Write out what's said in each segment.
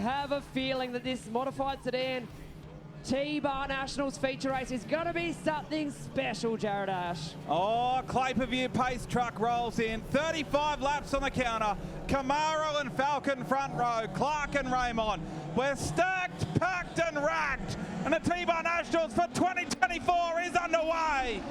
have a feeling that this modified sedan T-Bar Nationals feature race is going to be something special, Jared Ash. Oh, Claperview pace truck rolls in. 35 laps on the counter. Camaro and Falcon front row. Clark and Raymond. We're stacked, packed and racked. And the T-Bar Nationals for 2024 is underway.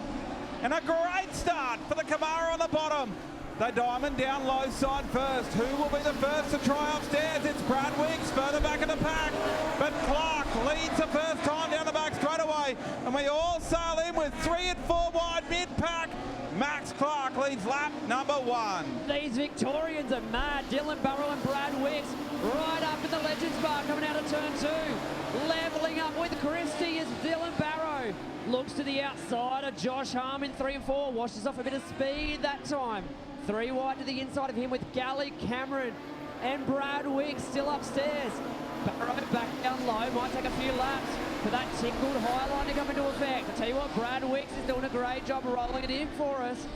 And a great start for the Camaro on the bottom. They diamond down low side first. Who will be the first to try upstairs? It's Brad Wicks further back in the pack. But Clark leads the first time down the back straight away. And we all sail in with 3 and 4 wide mid-pack. Max Clark leads lap number 1. These Victorians are mad. Dylan Barrow and Brad Wicks right up in the Legends Bar coming out of turn 2. Leveling up with Christie is Dylan Barrow. Looks to the outside of Josh Harm in 3 and 4. Washes off a bit of speed that time. 3 wide to the inside of him with Gally Cameron and Brad Wicks still upstairs. Barrow back down low, might take a few laps for that tickled high line to come into effect. I tell you what, Brad Wicks is doing a great job rolling it in for us.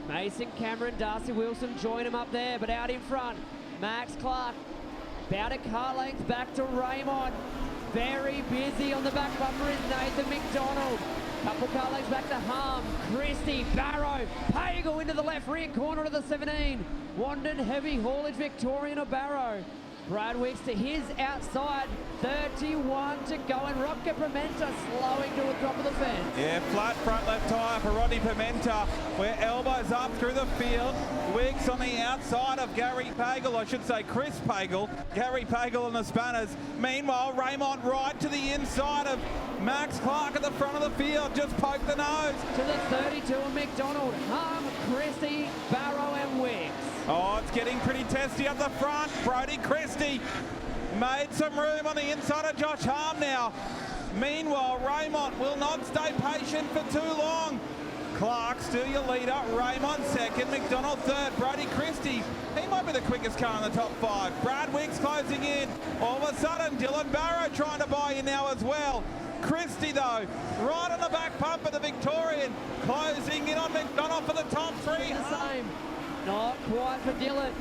Mason Cameron, Darcy Wilson join him up there, but out in front, Max Clark. About a car length back to Raymond. Very busy on the back bumper is Nathan McDonald. Couple car legs back to Harm, Christie, Barrow, Pagel into the left rear corner of the 17. Wandon heavy haulage Victorian or Barrow. Brad Wicks to his outside, 31 to go, and Rocket Pimenta slowing to the top of the fence. Yeah, flat front left tyre for Rodney Pimenta. We're elbows up through the field. Wicks on the outside of Gary Pagel, I should say Chris Pagel. Gary Pagel and the Spanners. Meanwhile, Raymond right to the inside of Max Clark at the front of the field. Just poke the nose. To the 32 of McDonald, Harm, Christie, Barrow and Wicks. Oh, it's getting pretty testy up the front. Brody Christie made some room on the inside of Josh Harm now. Meanwhile, Raymond will not stay patient for too long. Clark still your leader. Raymond second. McDonald third. Brody Christie, he might be the quickest car in the top 5. Brad Wicks closing in. All of a sudden, Dylan Barrow trying to buy in now as well. Christie, though, right on the back bumper, the Victorian, closing in on McDonald for the top 3. The same. Not quite for Dylan.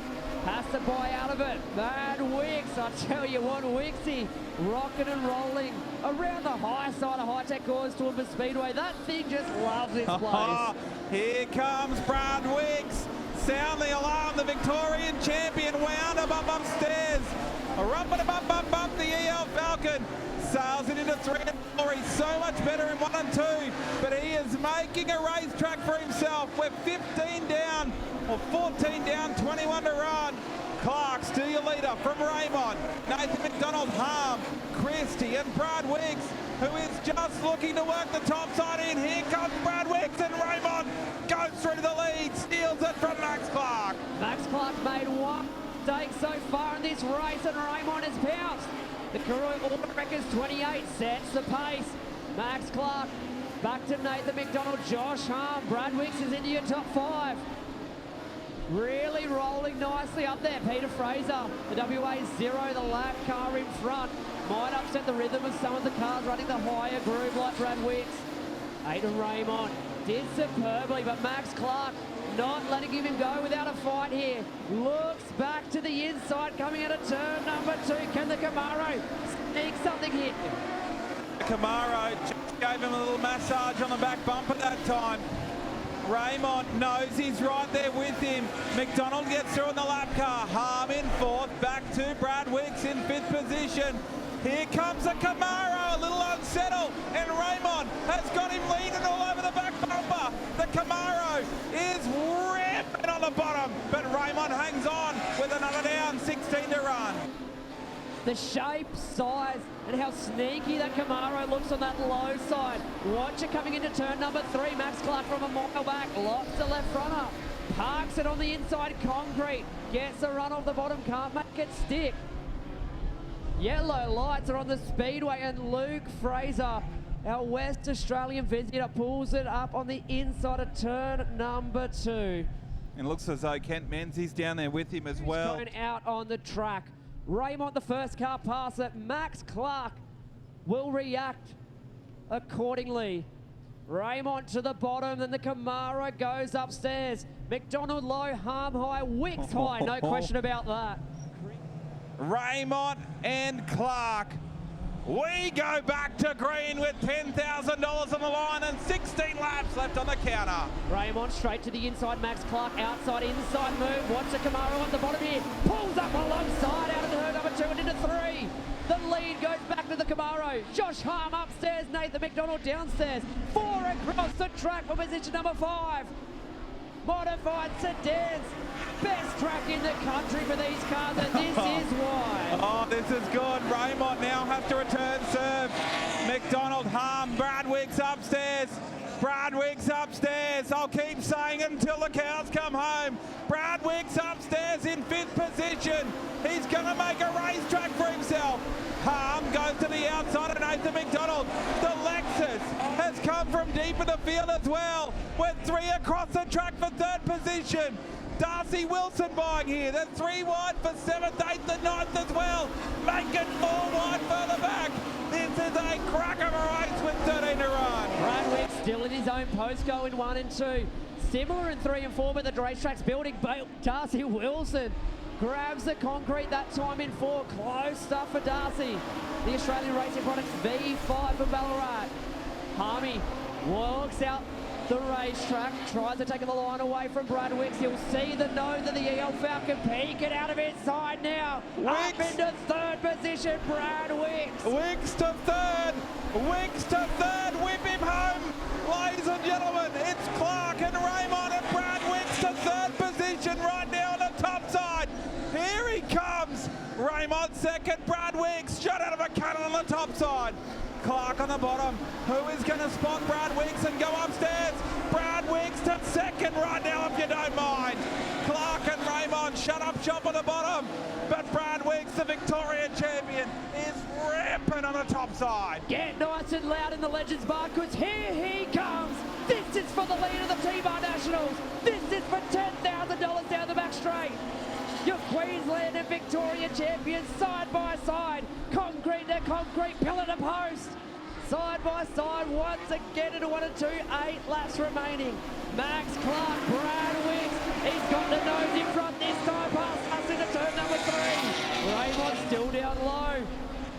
Has to buy out of it. Brad Wicks, I tell you what, Wicksy rocking and rolling around the high side of Hi-Tec Oils Toowoomba Speedway. That thing just loves this place. Here comes Brad Wicks. Sound the alarm. The Victorian champion wound up upstairs. A rump-a-bump-bump-bump, the EL Falcon sails it into 3 and 4. He's so much better in 1 and 2, but he is making a racetrack for himself. We're 15 down, or 14 down, 21 to run. Clark still your leader from Raymond. Nathan McDonald, Harm, Christie and Brad Wicks, who is just looking to work the top side in. Here comes Brad Wicks, and Raymond goes through to the lead, steals it from Max Clark. Max Clark made 1 mistake so far in this race, and Raymond has pounced. The Karoo All Records 28 sets the pace. Max Clark back to Nathan McDonald, Josh Harm. Brad Wicks is into your top 5. Really rolling nicely up there. Peter Fraser, the WA 0, the lap car in front. Might upset the rhythm of some of the cars running the higher groove like Brad Wicks. Aiden Raymond did superbly, but Max Clark not letting him go without a fight here. Looks back to the inside, coming out of turn number 2. Can the Camaro sneak something here? Camaro just gave him a little massage on the back bumper that time. Raymond knows he's right there with him. McDonald gets through in the lap car. Harm in 4th, back to Brad Wicks in 5th position. Here comes the Camaro, a little unsettled, and Raymond has got him leaning all over the back bumper. The Camaro is ripping on the bottom, but Raymond hangs on with another down, 16 to run. The shape, size, and how sneaky that Camaro looks on that low side. Watch it coming into turn number 3. Max Clark from a mile back, locks the left front up. Parks it on the inside concrete. Gets a run off the bottom, can't make it stick. Yellow lights are on the speedway, and Luke Fraser, our West Australian visitor, pulls it up on the inside of turn number 2. And looks as though Kent Menzies down there with him as well. Going out on the track. Raymond, the first car passer. Max Clark will react accordingly. Raymond to the bottom, then the Camaro goes upstairs. McDonald low, Harm high, Wicks high, no question about that. Raymond and Clark. We go back to green with $10,000 on the line and 16 laps left on the counter. Raymond straight to the inside. Max Clark outside, inside move. Watch the Camaro at the bottom here. Pulls up alongside out of the herd number 2 and into 3. The lead goes back to the Camaro. Josh Harm upstairs. Nathan McDonald downstairs. 4 across the track for position number 5. Modified Sedans. Best track in the country for these cars, and this is why. Oh, this is good. Raymond now has to return serve. McDonald, Harm, Bradwick's upstairs. Bradwick's upstairs. I'll keep saying it until the cows come home. Bradwick's upstairs in 5th position. He's going to make a racetrack for himself. Harm goes to the outside of Nathan McDonald. The Lexus has come from deep in the field as well, with 3 across the track for 3rd position. Darcy Wilson buying here. They're 3 wide for 7th, 8th and 9th as well. Make it 4 wide further back. This is a crack of a race with 13 to run. Bradwick still in his own post going 1 and 2. Similar in 3 and 4, but the racetrack's building. Darcy Wilson grabs the concrete that time in 4. Close stuff for Darcy. The Australian Racing Products V5 from Ballarat. Harmy walks out the racetrack, tries to take the line away from Bradwicks. He'll see the nose of the EL Falcon peeking out of his side now. Up into 3rd position, Bradwicks. Wicks to 3rd. Wicks to 3rd. Whip him home. Ladies and gentlemen, it's Clark and Raymond and Bradwicks to 3rd position right now on the top side. Here he comes. Raymond 2nd. Bradwicks shot out of a cannon on the top side. Clark on the bottom. Who is going to spot Bradwicks and go upstairs? Bradwicks to 2nd right now, if you don't mind. Clark and Raymond shut up shop on the bottom. But Bradwicks, the Victorian champion, is rampant on the top side. Get nice and loud in the Legends Bar, because here he comes. This is for the lead of the T-Bar Nationals. This is for $10,000 down the back straight. Your Queensland and Victoria champions side by side, concrete to concrete, pillar to post, side by side once again into 1 and 2, 8 laps remaining. Max Clark, Bradwicks, he's got the nose in front this time, past us into turn number 3. Raymond still down low.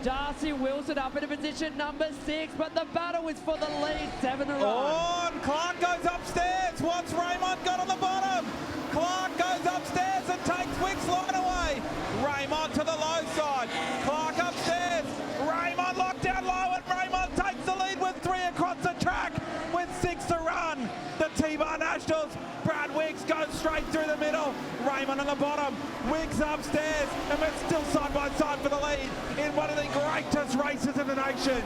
Darcy Wilson up into position number 6, but the battle is for the lead, 7 to run. On, Clark goes upstairs. What's Raymond got on the bottom? Clark goes upstairs and takes Wick's line away. Raymond to the low side. Clark upstairs. Raymond locked down low, and Raymond takes the lead with 3 across the track with 6 to run. The T-Bar Nationals. Bradwicks goes straight through the middle. Raymond on the bottom. Wicks upstairs, and we're still side by side for the lead in one of the greatest races in the nation.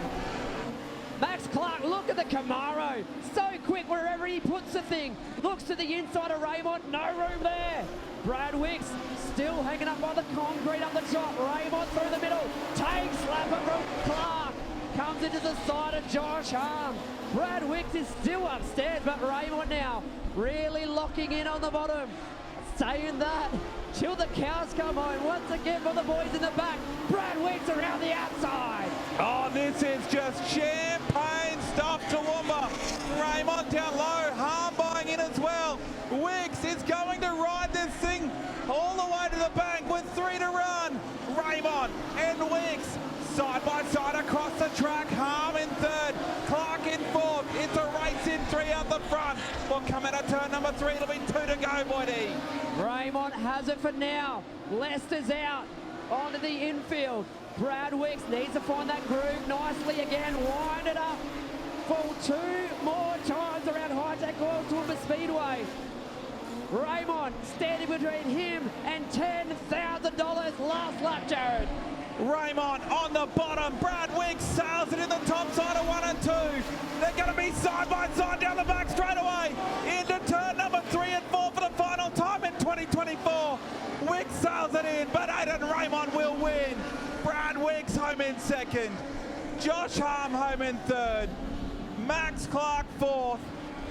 Max Clark, look at the Camaro. So quick wherever he puts the thing. Looks to the inside of Raymond, no room there. Bradwicks still hanging up by the concrete up the top. Raymond through the middle, takes slapper from Clark. Comes into the side of Josh Harm. Bradwicks is still upstairs, but Raymond now really locking in on the bottom. Saying that till the cows come home. Once again for the boys in the back. Bradwicks around the outside. Oh, this is just champagne stuff to Toowoomba. Raymond down low, Harm buying in as well. Wicks is going to ride this thing all the way to the bank with 3 to run. Raymond and Wicks side by side across the track. Harm in 3rd, Clark in 4th. It's a race in 3 out the front. We'll come out of turn number 3. It'll be 2 to go, Boydie. Raymond has it for now. Lester's out onto the infield. Bradwicks needs to find that groove nicely again. Wind it up for 2 more times around Hi-Tec Oils Toowoomba Speedway. Raymond standing between him and $10,000 last lap, Jared. Raymond on the bottom. Bradwicks sails it in the top side of 1 and 2. They're going to be side by side down the back straight away into turn number 3 and 4 for the final time in 2024. Wicks sails it in, but Aidan Raymond will win. Bradwicks home in 2nd. Josh Harm home in 3rd. Max Clark 4th.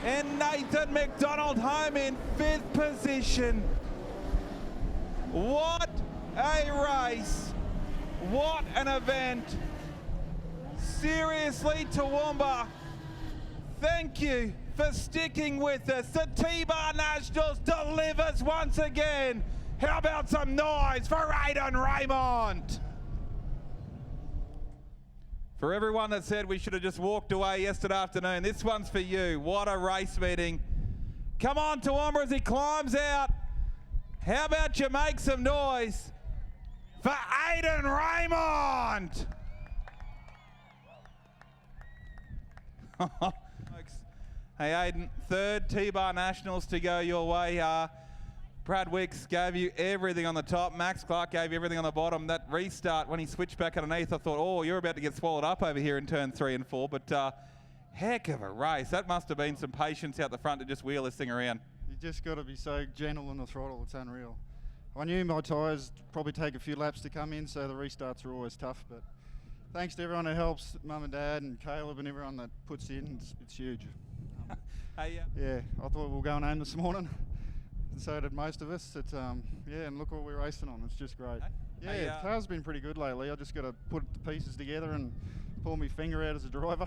And Nathan McDonald home in 5th position. What a race. What an event. Seriously, Toowoomba, thank you for sticking with us. The T-Bar Nationals delivers once again. How about some noise for Aidan Raymond? For everyone that said we should have just walked away yesterday afternoon, this one's for you. What a race meeting. Come on, Toowoomba, as he climbs out. How about you make some noise for Aidan Raymond? Hey, Aidan, third T-Bar Nationals to go your way. Brad Wicks gave you everything on the top. Max Clark gave you everything on the bottom. That restart, when he switched back underneath, I thought, oh, you're about to get swallowed up over here in turn 3 and 4. But heck of a race. That must have been some patience out the front to just wheel this thing around. You just got to be so gentle on the throttle. It's unreal. I knew my tyres probably take a few laps to come in, so the restarts are always tough. But thanks to everyone who helps, Mum and Dad and Caleb and everyone that puts in. It's huge. Hey, yeah, I thought we were going home this morning. And so did most of us. Yeah, and look what we're racing on. It's just great. Yeah, the car's been pretty good lately. I just got to put the pieces together and pull my finger out as a driver.